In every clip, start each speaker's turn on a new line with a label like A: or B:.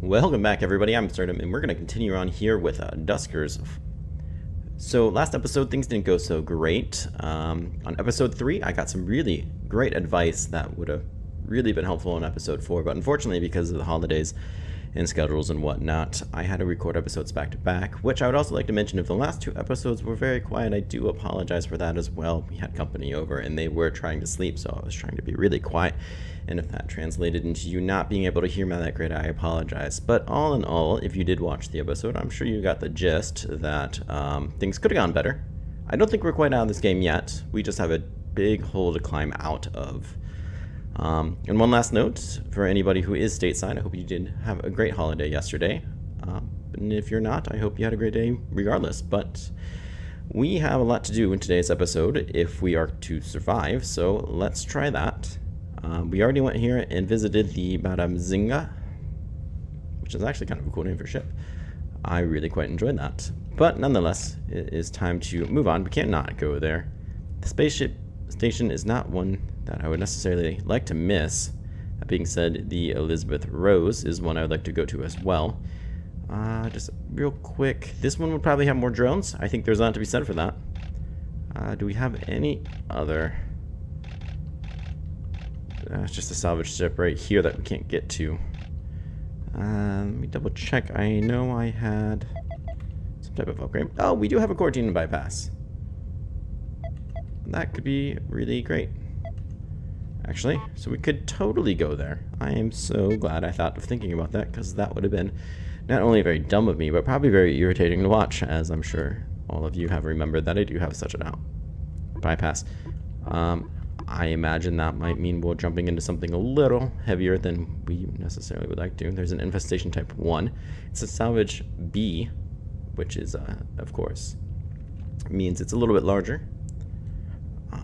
A: Welcome back, everybody. I'm Absurdum, and we're going to continue on here with Duskers. So last episode, things didn't go so great. On episode 3, I got some really great advice that would have really been helpful in episode 4, but unfortunately, because of the holidays and schedules and whatnot, I had to record episodes back to back, which I would also like to mention, if the last 2 episodes were very quiet, I do apologize for that as well. We had company over, and they were trying to sleep, so I was trying to be really quiet. And if that translated into you not being able to hear me that great, I apologize. But all in all, if you did watch the episode, I'm sure you got the gist that things could have gone better. I don't think we're quite out of this game yet. We just have a big hole to climb out of. And one last note, for anybody who is stateside, I hope you did have a great holiday yesterday. And if you're not, I hope you had a great day regardless. But we have a lot to do in today's episode if we are to survive, so let's try that. We already went here and visited the Zinga, which is actually kind of a cool name for a ship. I really quite enjoyed that. But nonetheless, it is time to move on. We can't not go there. The spaceship station is not one that I would necessarily like to miss. That being said, the Elizabeth Rose is one I would like to go to as well. Just real quick, this one would probably have more drones. I think there's a lot to be said for that. Do we have any other... it's just a salvage ship right here that we can't get to. Let me double check. I know I had some type of upgrade. Oh, we do have a Cortina bypass. That could be really great, actually. So we could totally go there. I am so glad I thought of thinking about that, because that would have been not only very dumb of me, but probably very irritating to watch, as I'm sure all of you have remembered that I do have such an bypass. I imagine that might mean we're jumping into something a little heavier than we necessarily would like to. There's an infestation type 1. It's a salvage B, which is, of course, means it's a little bit larger.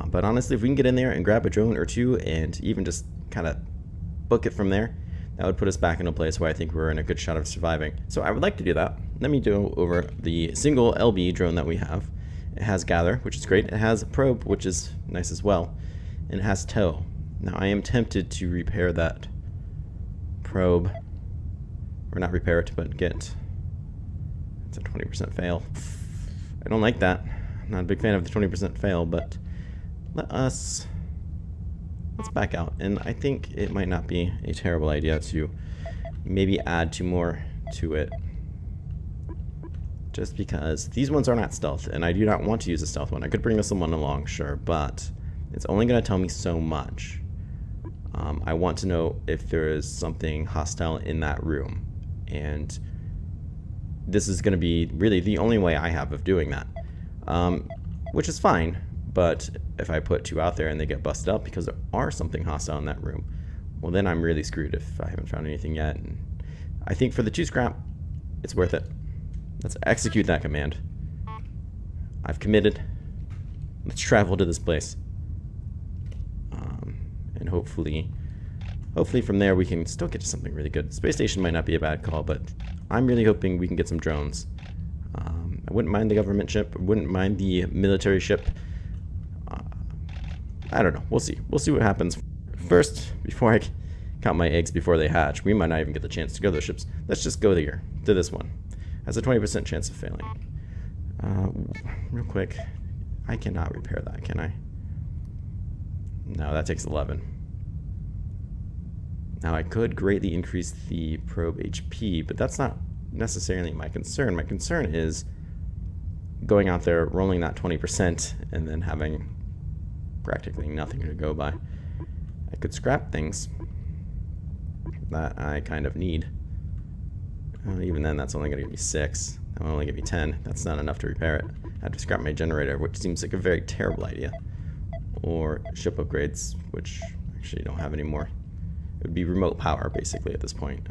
A: But honestly, if we can get in there and grab a drone or 2 and even just kind of book it from there, that would put us back in a place where I think we're in a good shot of surviving. So I would like to do that. Let me go over the single LB drone that we have. It has gather, which is great. It has probe, which is nice as well. And it has tow. Now I am tempted to repair that probe, or not repair it, but get. It's a 20% fail. I don't like that. I'm not a big fan of the 20% fail, but let's back out. And I think it might not be a terrible idea to maybe add 2 more to it, just because these ones are not stealth, and I do not want to use a stealth one. I could bring this one along, sure, but it's only going to tell me so much. I want to know if there is something hostile in that room. And this is going to be really the only way I have of doing that. Which is fine, but if I put 2 out there and they get busted up because there are something hostile in that room, well then I'm really screwed if I haven't found anything yet. And I think for the 2 scrap, it's worth it. Let's execute that command. I've committed. Let's travel to this place. And hopefully from there we can still get to something really good. Space station might not be a bad call, but I'm really hoping we can get some drones. I wouldn't mind the government ship. I wouldn't mind the military ship. I don't know. We'll see. We'll see what happens. First, before I count my eggs before they hatch, we might not even get the chance to go to those ships. Let's just go here to this one. Has a 20% chance of failing. Real quick, I cannot repair that, can I? No, that takes 11. Now I could greatly increase the probe HP, but that's not necessarily my concern. My concern is going out there, rolling that 20%, and then having practically nothing to go by. I could scrap things that I kind of need. Even then, that's only going to give me 6. That will only give me 10. That's not enough to repair it. I have to scrap my generator, which seems like a very terrible idea. Or ship upgrades, which I actually don't have anymore. It would be remote power, basically, at this point.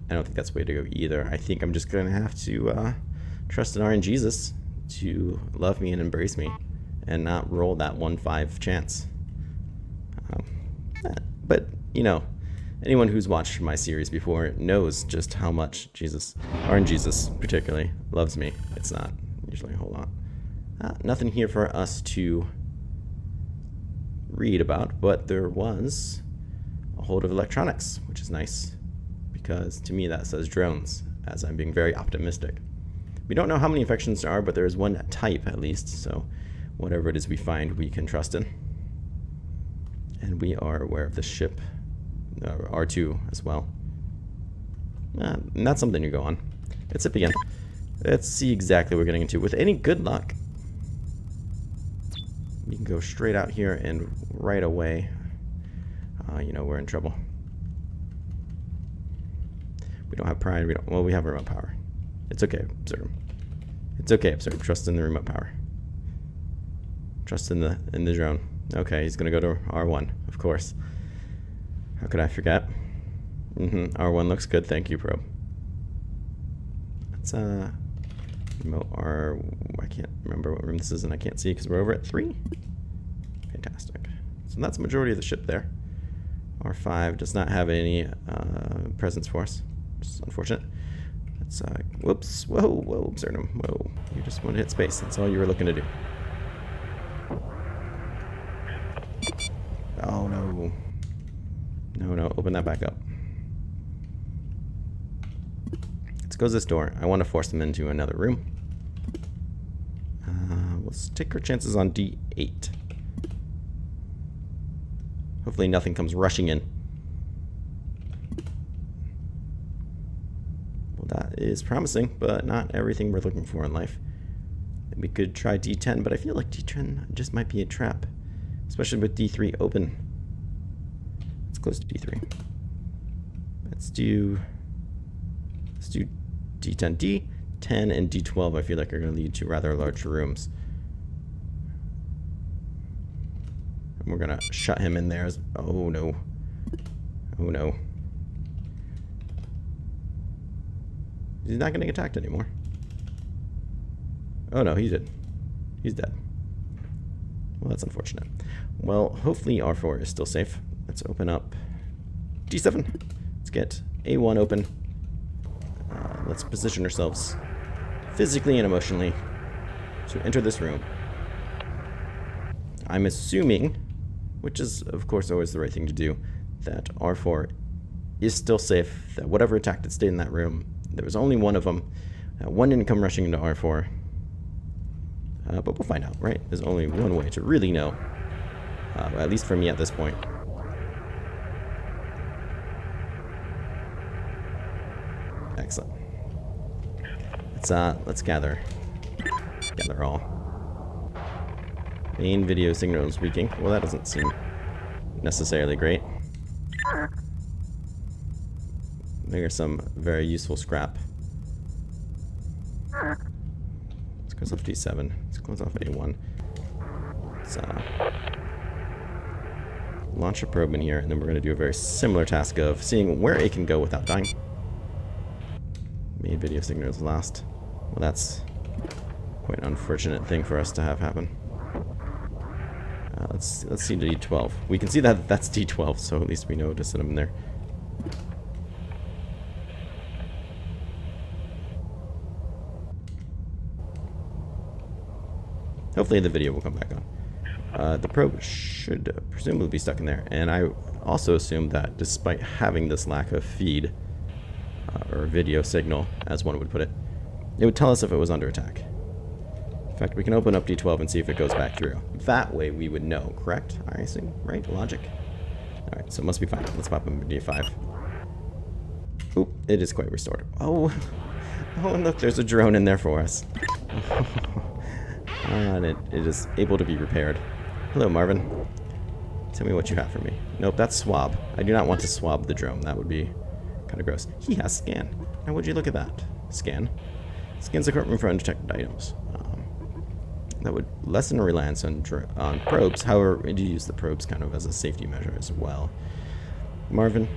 A: I don't think that's the way to go either. I think I'm just going to have to trust in RNGesus to love me and embrace me, and not roll that 1-5 chance. But, you know, anyone who's watched my series before knows just how much RNGesus particularly, loves me. It's not usually a whole lot. Nothing here for us to read about, but there was a hold of electronics, which is nice because to me that says drones, as I'm being very optimistic. We don't know how many infections there are, but there is one type at least, so whatever it is we find, we can trust in. And we are aware of the ship, R2 as well. Not something to go on. Let's zip again. Let's see exactly what we're getting into. With any good luck, we can go straight out here and right away, you know, we're in trouble. We don't have pride. Well, we have remote power. It's okay, Absurdum. It's okay, Absurdum. Trust in the remote power. Trust in the drone. Okay, he's gonna go to R1, of course. How could I forget? R1 looks good. Thank you, probe. Let's remote R. I can't remember what room this is, and I can't see because we're over at 3. Fantastic. So that's the majority of the ship there. R5 does not have any presence for us. It's unfortunate. Let's whoops. Whoa, Absurdum. Whoa. You just want to hit space. That's all you were looking to do. Oh no. No, open that back up. Let's close this door. I want to force them into another room. Let's take our chances on D8. Hopefully nothing comes rushing in. Well, that is promising, but not everything we're looking for in life. We could try D10, but I feel like D10 just might be a trap, especially with D3 open. Let's close to D3. Let's do D10. D10 and D12 I feel like are going to lead to rather large rooms. And we're going to shut him in there as... Oh no. Oh no. He's not going to get attacked anymore. Oh no, he did. He's dead. Well, that's unfortunate. Well, hopefully R4 is still safe. Let's open up D7. Let's get A1 open. Let's position ourselves physically and emotionally to enter this room. I'm assuming, which is of course always the right thing to do, that R4 is still safe, that whatever attack that stayed in that room, there was only one of them. One didn't come rushing into R4. But we'll find out, right? There's only one way to really know. At least for me at this point. Excellent. Let's gather all. Main video signal is weakening. Well, that doesn't seem necessarily great. There's some very useful scrap. Let's close off D7. Let's close off A1. Let's launch a probe in here, and then we're going to do a very similar task of seeing where it can go without dying. Main video signal is lost. Well, that's quite an unfortunate thing for us to have happen. Let's see D12. We can see that that's D12, so at least we know to send them in there. Hopefully the video will come back on. The probe should presumably be stuck in there, and I also assume that despite having this lack of feed, or video signal, as one would put it, it would tell us if it was under attack. In fact, we can open up D12 and see if it goes back through. That way we would know, correct? I assume, right? Logic. Alright, so it must be fine. Let's pop into D5. Oop, it is quite restored. Oh, oh, and look, there's a drone in there for us. And it is able to be repaired. Hello, Marvin. Tell me what you have for me. Nope, that's swab. I do not want to swab the drone. That would be kind of gross. He has scan. Now, would you look at that? Scan. Scans the courtroom for undetected items. That would lessen reliance on probes. However, we do use the probes kind of as a safety measure as well. Marvin,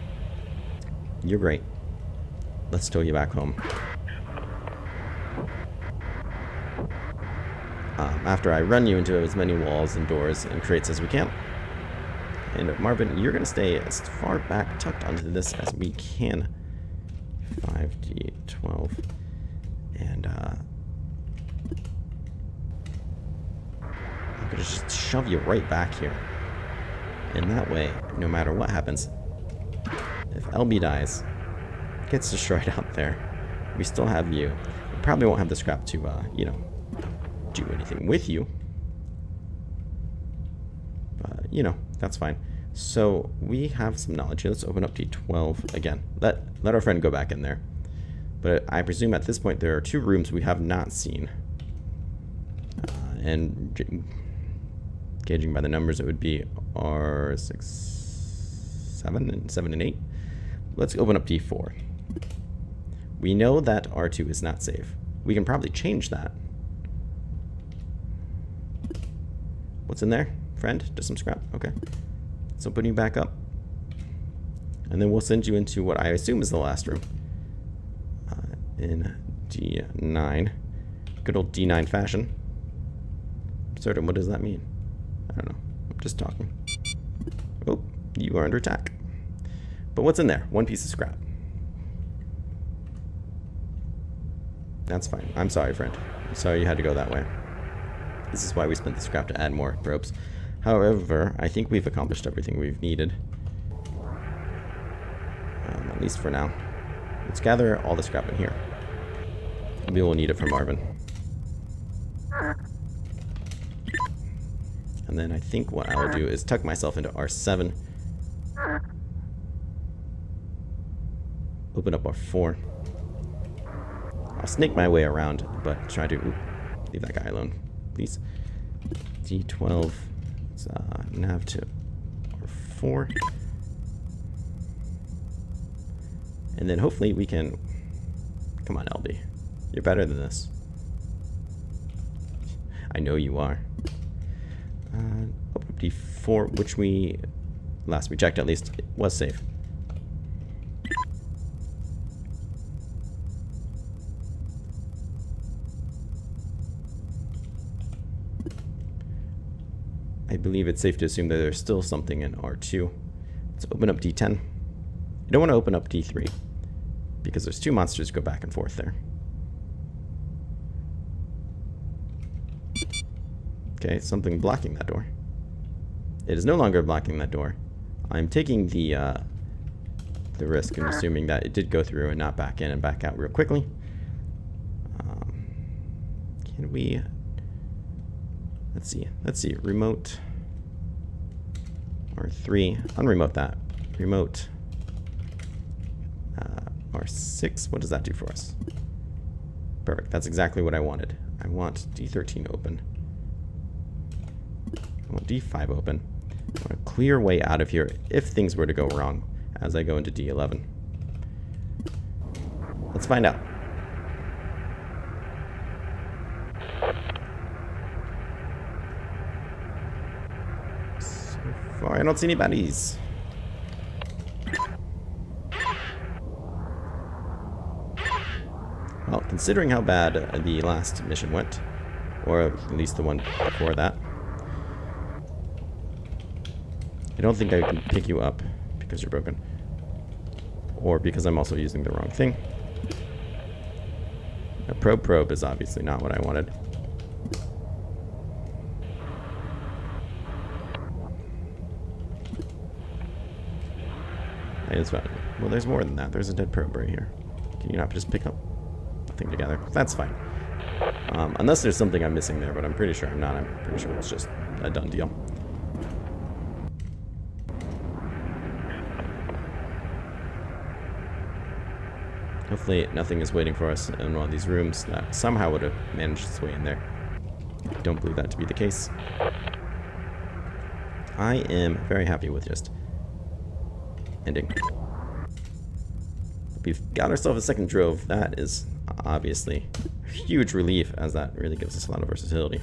A: you're great. Let's tow you back home. After I run you into as many walls and doors and crates as we can. And Marvin, you're going to stay as far back tucked onto this as we can. 5D12. And I'm going to just shove you right back here. And that way, no matter what happens, if LB dies, gets destroyed out there, we still have you. We probably won't have the scrap to, you know, do anything with you. But, you know, that's fine. So we have some knowledge here. Let's open up D12 again. Let our friend go back in there. But I presume at this point there are 2 rooms we have not seen. And gauging by the numbers, it would be R6, 7 and 8. Let's open up D4. We know that R2 is not safe. We can probably change that. What's in there, friend? Just some scrap. Okay. So putting you back up. And then we'll send you into what I assume is the last room. In D9. Good old D9 fashion. Absurdum, what does that mean? I don't know. I'm just talking. Oh, you are under attack. But what's in there? 1 piece of scrap. That's fine. I'm sorry, friend. I'm sorry you had to go that way. This is why we spent the scrap to add more ropes. However, I think we've accomplished everything we've needed. At least for now. Let's gather all the scrap in here. Maybe we'll need it for Marvin. And then I think what I'll do is tuck myself into R7. Open up R4. I'll snake my way around, but try to leave that guy alone, please. D12. Let's nav to R4. And then hopefully we can... Come on, LB. You're better than this. I know you are. Open up D4, which we... Last we checked, at least, it was safe. I believe it's safe to assume that there's still something in R2. Let's open up D10. You don't want to open up D3 because there's 2 monsters go back and forth there. Okay, something blocking that door. It is no longer blocking that door. I'm taking the risk and assuming that it did go through and not back in and back out real quickly. Can we... Let's see. Remote R3. Unremote that. Remote R6. What does that do for us? Perfect. That's exactly what I wanted. I want D13 open. I want D5 open. I want a clear way out of here if things were to go wrong as I go into D11. Let's find out. Oh, I don't see any baddies. Well, considering how bad the last mission went, or at least the one before that, I don't think I can pick you up because you're broken. Or because I'm also using the wrong thing. A probe is obviously not what I wanted. Well, there's more than that. There's a dead probe right here. Can you not just pick up the thing together? That's fine. Unless there's something I'm missing there, but I'm pretty sure I'm not. I'm pretty sure it's just a done deal. Hopefully nothing is waiting for us in one of these rooms that somehow would have managed its way in there. I don't believe that to be the case. I am very happy with just ending. We've got ourselves a second drove. That is obviously a huge relief, as that really gives us a lot of versatility.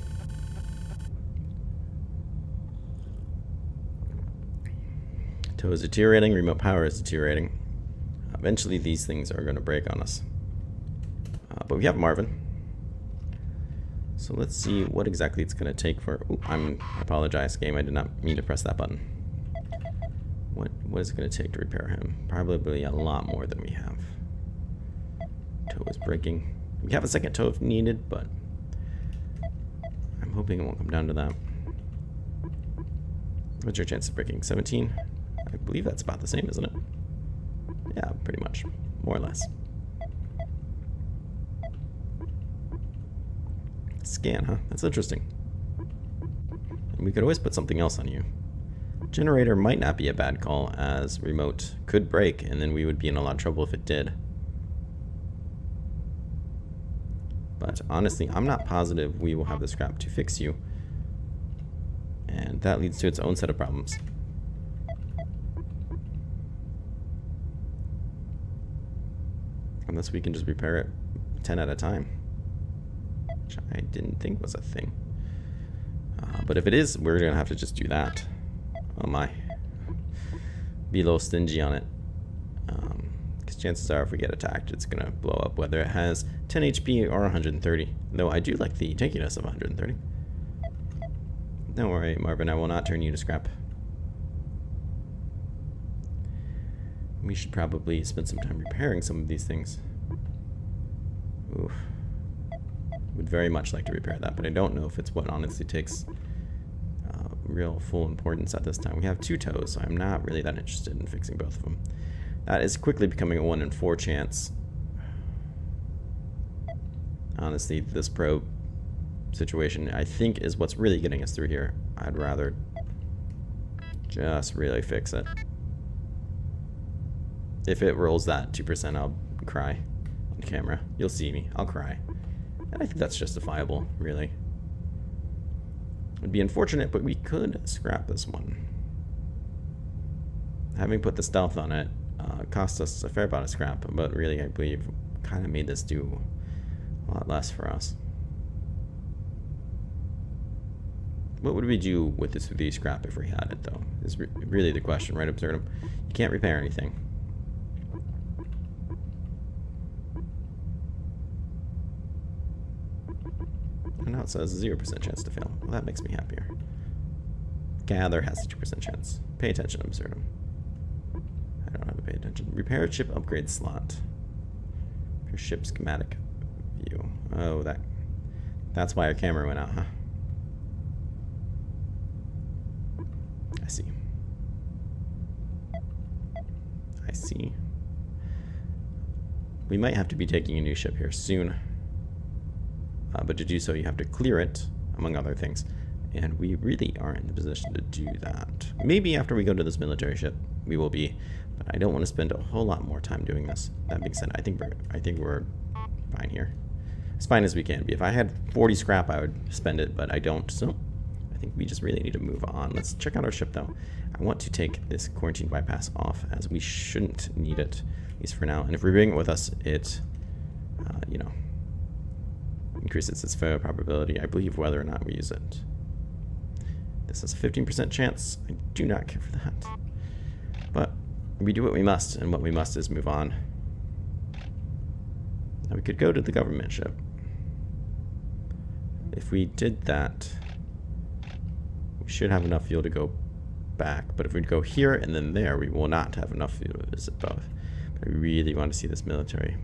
A: Tow is deteriorating, remote power is deteriorating. Eventually these things are going to break on us. But we have Marvin. So let's see what exactly it's going to take for... Ooh, I apologize, game. I did not mean to press that button. What is it going to take to repair him? Probably a lot more than we have. Tow is breaking. We have a second tow if needed, but I'm hoping it won't come down to that. What's your chance of breaking? 17? I believe that's about the same, isn't it? Yeah, pretty much. more or less. Scan, huh? That's interesting. And we could always put something else on you. Generator might not be a bad call, as remote could break, and then we would be in a lot of trouble if it did. But honestly, I'm not positive we will have the scrap to fix you. And that leads to its own set of problems. Unless we can just repair it 10 at a time. Which I didn't think was a thing. But if it is, we're going to have to just do that. Oh my. Be a little stingy on it. Because chances are if we get attacked, it's going to blow up, whether it has 10 HP or 130. Though I do like the tankiness of 130. Don't worry, Marvin, I will not turn you to scrap. We should probably spend some time repairing some of these things. Oof. Would very much like to repair that, but I don't know if it's what honestly takes real full importance at this time. We have 2 toes, so I'm not really that interested in fixing both of them. That is quickly becoming a 1 in 4 chance. Honestly, this probe situation, I think, is what's really getting us through here. I'd rather just really fix it. If it rolls that 2%, I'll cry on camera. You'll see me. I'll cry. And I think that's justifiable, really. It would be unfortunate, but we could scrap this one. Having put the stealth on it cost us a fair amount of scrap, but really, I believe, kind of made this do a lot less for us. What would we do with this 3D scrap if we had it, though? Is really the question, right, Absurdum? You can't repair anything. And now it says 0% chance to fail. Well, that makes me happier. Gather has a 2% chance. Pay attention, Absurdum. I don't have to pay attention. Repair chip upgrade slot. Repair ship schematic view. Oh, that's why our camera went out, huh? I see. I see. We might have to be taking a new ship here soon. But to do so, you have to clear it, among other things. And we really aren't in the position to do that. Maybe after we go to this military ship, we will be. But I don't want to spend a whole lot more time doing this. That being said, I think we're fine here. As fine as we can be. If I had 40 scrap, I would spend it, but I don't. So I think we just really need to move on. Let's check out our ship, though. I want to take this quarantine bypass off, as we shouldn't need it, at least for now. And if we bring it with us, it, you know, increases its failure probability, I believe, whether or not we use it. This has a 15% chance. I do not care for that. But we do what we must, and what we must is move on. Now we could go to the government ship. If we did that, we should have enough fuel to go back. But if we go here and then there, we will not have enough fuel to visit both. But I really want to see this military.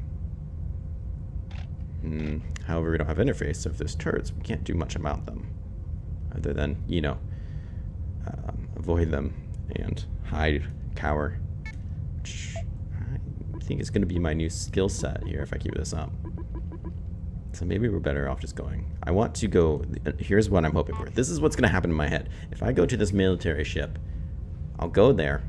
A: However, we don't have interface, so if there's turrets, we can't do much about them. Other than, you know, avoid them and hide, cower. Which I think is going to be my new skill set here if I keep this up. So maybe we're better off just going. I want to go, here's what I'm hoping for. This is what's going to happen in my head. If I go to this military ship, I'll go there.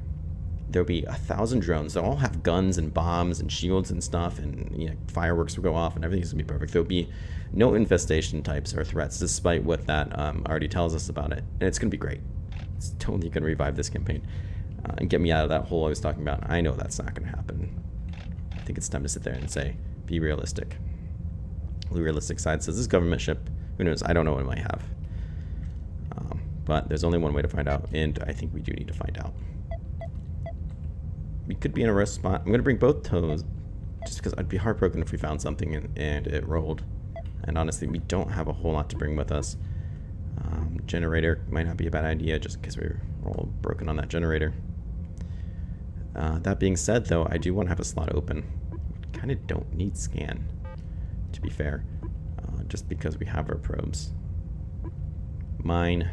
A: There'll be 1,000 drones. They'll all have guns and bombs and shields and stuff, and you know, fireworks will go off, and everything's gonna be perfect. There'll be no infestation types or threats, despite what that already tells us about it. And it's gonna be great. It's totally gonna revive this campaign and get me out of that hole I was talking about. I know that's not gonna happen. I think it's time to sit there and say, be realistic. The realistic side says this government ship. Who knows? I don't know what it might have. But there's only one way to find out, and I think we do need to find out. We could be in a rest spot. I'm going to bring both toes, just because I'd be heartbroken if we found something and it rolled. And honestly, we don't have a whole lot to bring with us. Generator might not be a bad idea, just because we're all broken on that generator. That being said, though, I do want to have a slot open. Kind of don't need scan, to be fair, just because we have our probes. Mine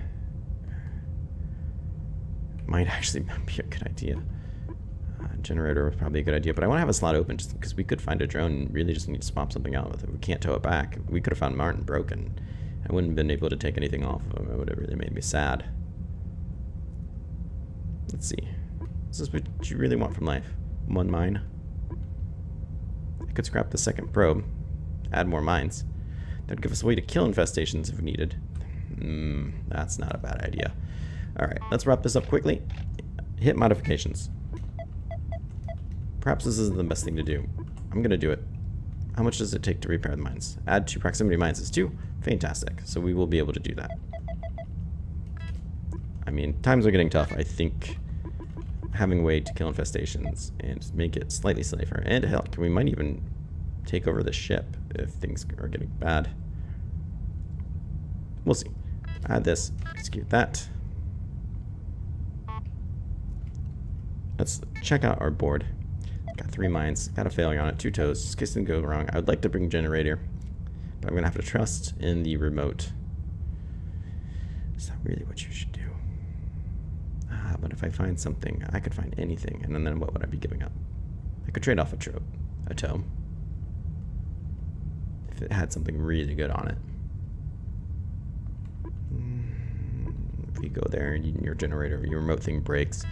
A: might actually be a good idea. Generator was probably a good idea, but I want to have a slot open just because we could find a drone and really just need to swap something out with it. We can't tow it back. We could have found Martin broken. I wouldn't have been able to take anything off of him. It would have really made me sad. Let's see. Is this what you really want from life? One mine? I could scrap the second probe. Add more mines. That'd give us a way to kill infestations if needed. That's not a bad idea. Alright, let's wrap this up quickly. Hit modifications. Perhaps this isn't the best thing to do. I'm gonna do it. How much does it take to repair the mines? Add 2 proximity mines is 2. Fantastic. So we will be able to do that. I mean, times are getting tough. I think having a way to kill infestations and make it slightly safer. And hell, we might even take over the ship if things are getting bad. We'll see. Add this. Execute that. Let's check out our board. Got 3 mines. Got a failure on it. 2 tows. Just in case things go wrong. I would like to bring generator, but I'm going to have to trust in the remote. Is that really what you should do? But if I find something, I could find anything, and then what would I be giving up? I could trade off a tow. If it had something really good on it. If you go there and your generator, your remote thing breaks,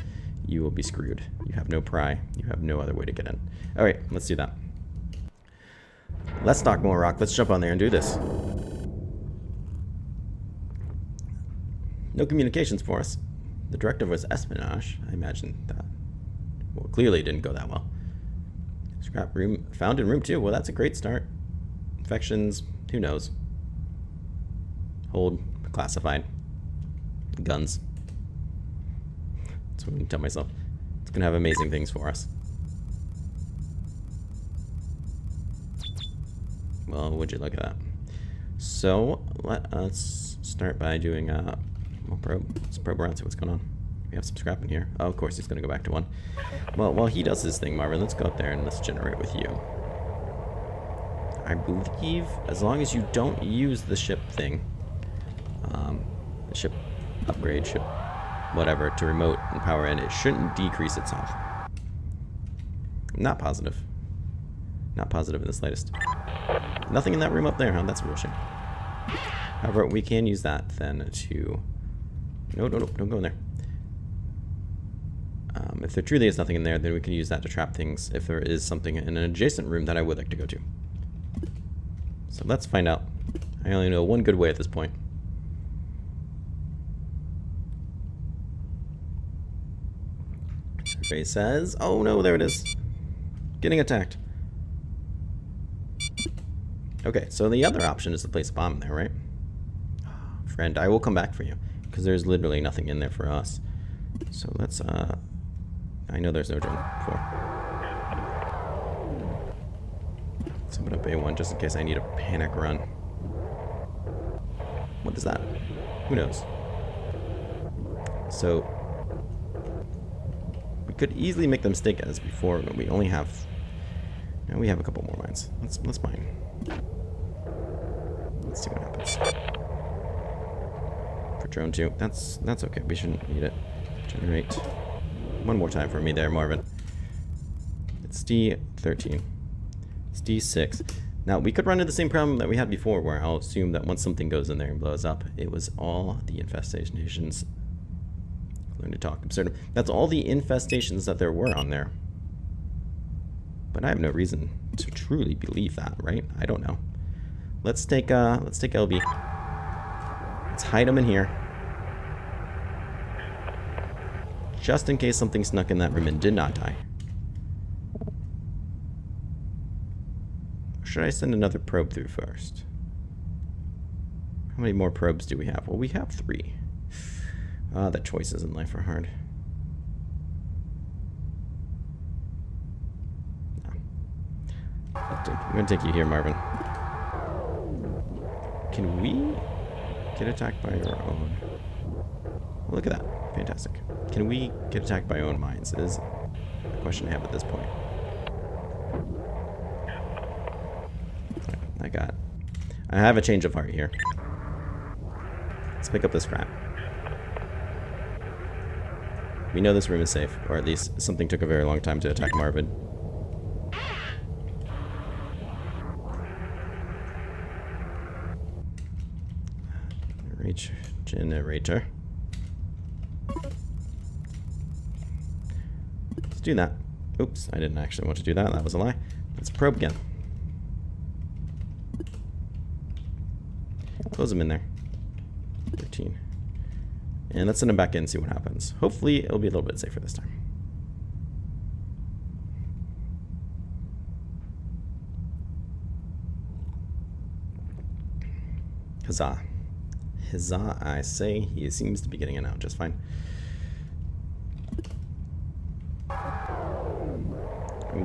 A: you will be screwed. You have no pry. You have no other way to get in. Alright, let's do that. Let's stock more rock. Let's jump on there and do this. No communications for us. The directive was espionage. I imagine that. Well, clearly it didn't go that well. Scrap room found in room 2. Well, that's a great start. Infections, who knows? Hold, classified. Guns. That's what I'm gonna tell myself. It's gonna have amazing things for us. Well, would you look at that? So let us start by doing we'll probe. Let's probe around, see what's going on. We have some scrap in here. Oh, of course he's gonna go back to 1. Well, while he does his thing, Marvin, let's go up there and let's generate with you. I believe as long as you don't use the ship thing, the ship upgrade, ship whatever, to remote and power in, it shouldn't decrease itself. I'm not positive. Not positive in the slightest. Nothing in that room up there, huh? That's a real shame. However, we can use that then to... No, don't go in there. If there truly is nothing in there, then we can use that to trap things if there is something in an adjacent room that I would like to go to. So let's find out. I only know one good way at this point. Survey says, oh no, there it is. Getting attacked. Okay, so the other option is to place a bomb in there, right? Friend, I will come back for you, because there's literally nothing in there for us. So let's, I know there's no drone before. Let's open up A1 just in case I need a panic run. What is that? Who knows? So, we could easily make the mistake as before, but we only have, you know, we have a couple more mines. Let's mine. Let's see what happens. For drone 2, that's okay. We shouldn't need it. Generate. One more time for me there, Marvin. It's D13. It's D6. Now, we could run into the same problem that we had before, where I'll assume that once something goes in there and blows up, it was all the infestations. Learn to talk. Absurdum. That's all the infestations that there were on there. But I have no reason to truly believe that, right? I don't know. Let's take LB. Let's hide them in here. Just in case something snuck in that room and did not die. Or should I send another probe through first? How many more probes do we have? Well, we have 3. The choices in life are hard. No. I'm gonna take you here, Marvin. Can we get attacked by our own? Look at that. Fantastic. Can we get attacked by our own mines? Is a question I have at this point. I have a change of heart here. Let's pick up this scrap. We know this room is safe, or at least something took a very long time to attack Marvin. Generator. Let's do that. Oops, I didn't actually want to do that. That was a lie. Let's probe again. Close them in there. 13. And let's send them back in and see what happens. Hopefully, it'll be a little bit safer this time. Huzzah. Huzzah, I say. He seems to be getting in out just fine.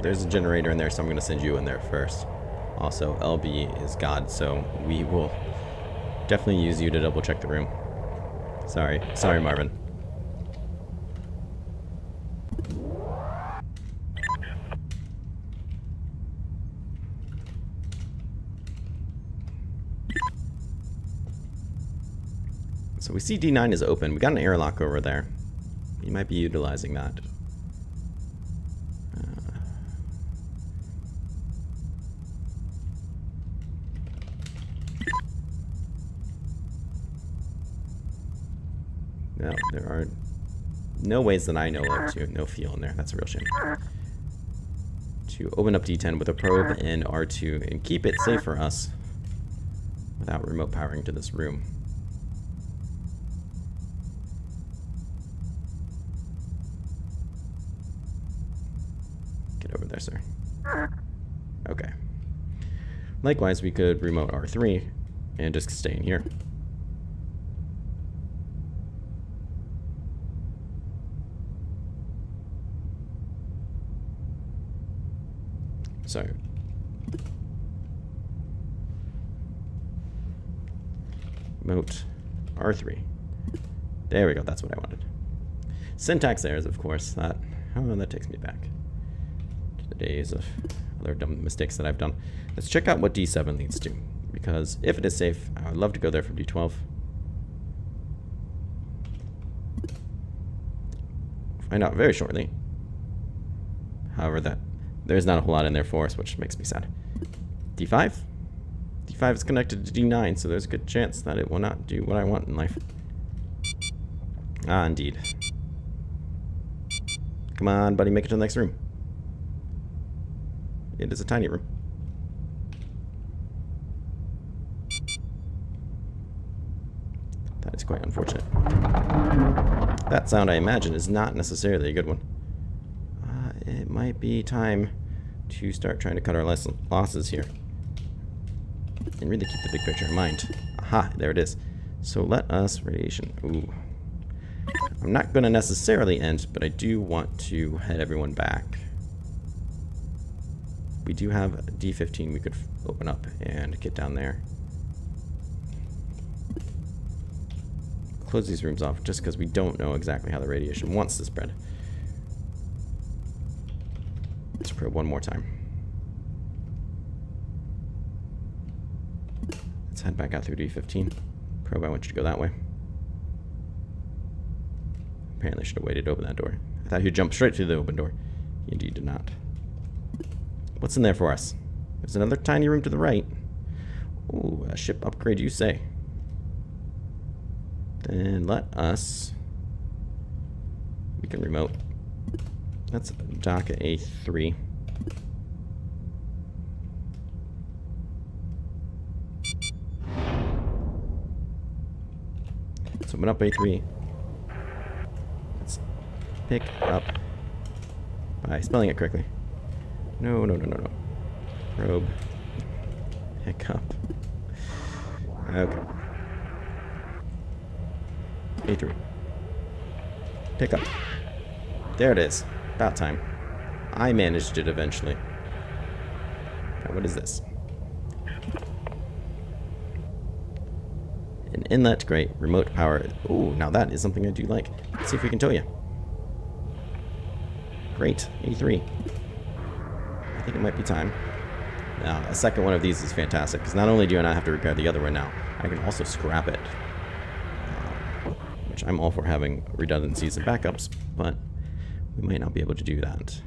A: There's a generator in there, so I'm going to send you in there first. Also, LB is God, so we will definitely use you to double check the room. Sorry, Marvin. So we see D9 is open. We got an airlock over there. You might be utilizing that. No, there are no ways that I know of to. No fuel in there. That's a real shame. To open up D10 with a probe and R2 and keep it safe for us without remote powering to this room. Get over there, sir. Okay. Likewise, we could remote R3 and just stay in here. So, remote R3. There we go. That's what I wanted. Syntax errors, of course. That takes me back to the days of other dumb mistakes that I've done. Let's check out what D7 leads to, because if it is safe, I would love to go there from D12. Find out very shortly. However, there's not a whole lot in there for us, which makes me sad. D5? D5 is connected to D9, so there's a good chance that it will not do what I want in life. Ah, indeed. Come on, buddy, make it to the next room. It is a tiny room. That is quite unfortunate. That sound, I imagine, is not necessarily a good one. It might be time to start trying to cut our losses here. And really keep the big picture in mind. Aha, there it is. So let us radiation. Ooh. I'm not going to necessarily end, but I do want to head everyone back. We do have D15 we could open up and get down there. Close these rooms off just because we don't know exactly how the radiation wants to spread. Let's probe one more time. Let's head back out through D15. Probe, I want you to go that way. Apparently I should have waited to open that door. I thought he'd jump straight through the open door. He indeed did not. What's in there for us? There's another tiny room to the right. Ooh, a ship upgrade, you say. Then let us... We can remote. That's dock at A3. Let's open up A3. Let's pick up by spelling it correctly. No. Probe. Pick up. Okay. A3. Pick up. There it is. About time. I managed it eventually. Now, what is this? An inlet, great. Remote power. Ooh, now that is something I do like. Let's see if we can tow you. Great. A3. I think it might be time. Now, a second one of these is fantastic, because not only do I not have to repair the other one now, I can also scrap it. which I'm all for having redundancies and backups, but we might not be able to do that.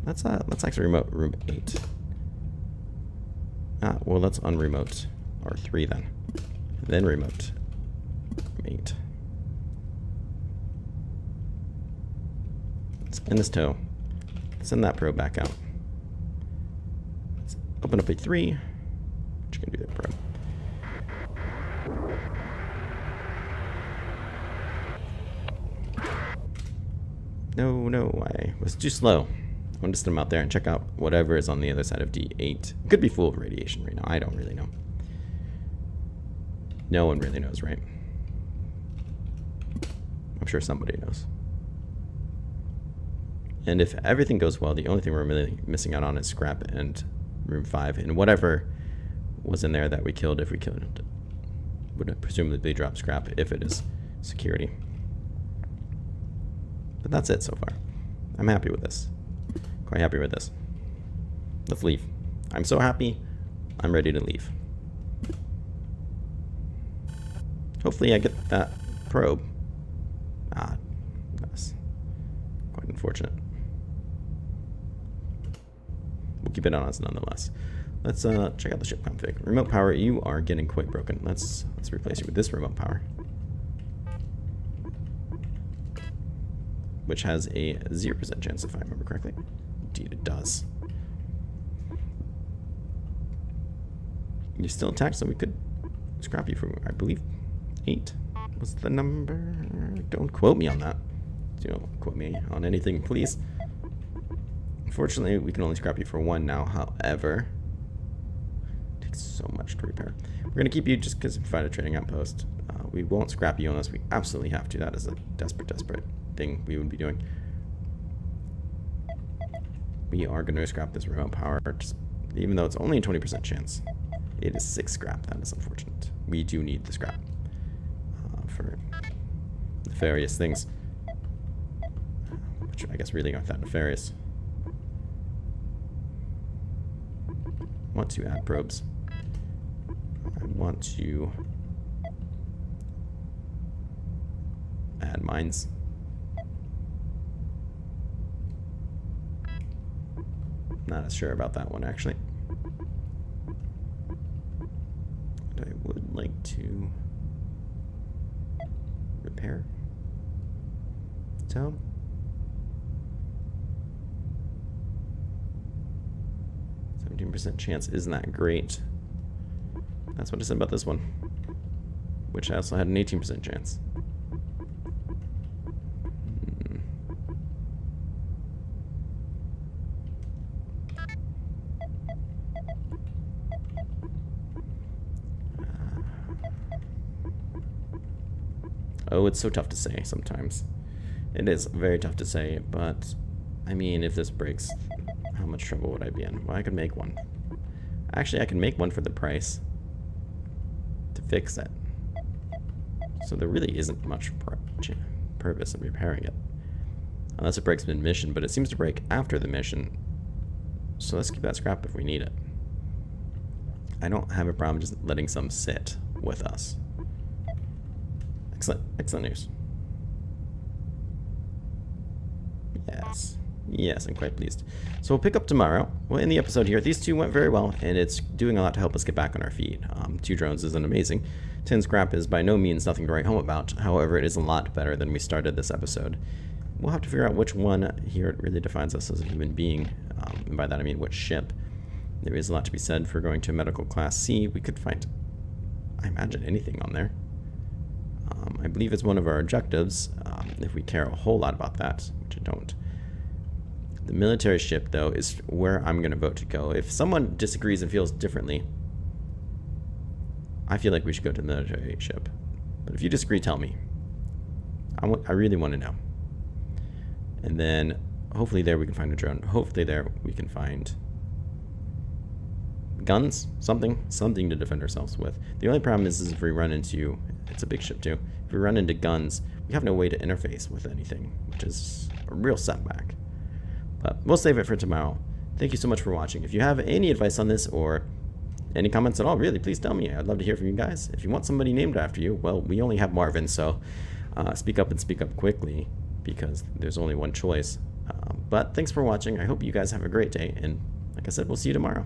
A: Let's actually remote room 8. Well, let's unremote R3 then remote room 8. Let's end this tow. Send that probe back out. Let's open up A3, which can do that probe. No, I was too slow. I want to send them out there and check out whatever is on the other side of D8. It could be full of radiation right now. I don't really know. No one really knows, right? I'm sure somebody knows. And if everything goes well, the only thing we're really missing out on is scrap and room 5. And whatever was in there that we killed, if we killed it, would presumably drop scrap if it is security. But that's it so far. I'm happy with this. Quite happy with this. Let's leave. I'm so happy, I'm ready to leave. Hopefully I get that probe. That's quite unfortunate. We'll keep it on us nonetheless. Let's check out the ship config. Remote power, you are getting quite broken. Let's replace you with this remote power, which has a 0% chance, if I remember correctly. Indeed, it does. You're still attacked, so we could scrap you for, I believe, 8 was the number. Don't quote me on that. Don't quote me on anything, please. Unfortunately, we can only scrap you for 1 now. However, it takes so much to repair. We're going to keep you just because we find a trading outpost. We won't scrap you unless we absolutely have to. That is a desperate thing we would be doing. We are going to scrap this remote power, just, even though it's only a 20% chance. It is 6 scrap. That is unfortunate. We do need the scrap for nefarious things, which I guess really aren't that nefarious. I want to add probes. I want to add mines. Not as sure about that one, actually. And I would like to repair. So 17% chance isn't that great. That's what I said about this one, which I also had an 18% chance. Oh, it's so tough to say sometimes. It is very tough to say, but I mean, if this breaks, how much trouble would I be in? Well, I could make one. Actually, I can make one for the price to fix it. So there really isn't much purpose in repairing it. Unless it breaks mid-mission, but it seems to break after the mission. So let's keep that scrap if we need it. I don't have a problem just letting some sit with us. Excellent news. Yes, I'm quite pleased. So we'll pick up tomorrow. Well, in the episode here, these two went very well, and it's doing a lot to help us get back on our feet. 2 drones isn't amazing. 10 scrap is by no means nothing to write home about. However, it is a lot better than we started this episode. We'll have to figure out which one here really defines us as a human being. And by that I mean which ship. There is a lot to be said for going to medical class C. We could find, I imagine, anything on there. I believe it's one of our objectives, if we care a whole lot about that, which I don't. The military ship, though, is where I'm going to vote to go. If someone disagrees and feels differently, I feel like we should go to the military ship. But if you disagree, tell me. I really want to know. And then, hopefully there we can find a drone. Hopefully there we can find guns, something to defend ourselves with. The only problem is if we run into, it's a big ship too, if we run into guns, we have no way to interface with anything, which is a real setback. But we'll save it for tomorrow. Thank you so much for watching. If you have any advice on this, or Any comments at all, really, please tell me. I'd love to hear from you guys. If you want somebody named after you, well, we only have Marvin, so speak up and speak up quickly, because there's only one choice. But thanks for watching. I hope you guys have a great day, and like I said, we'll see you tomorrow.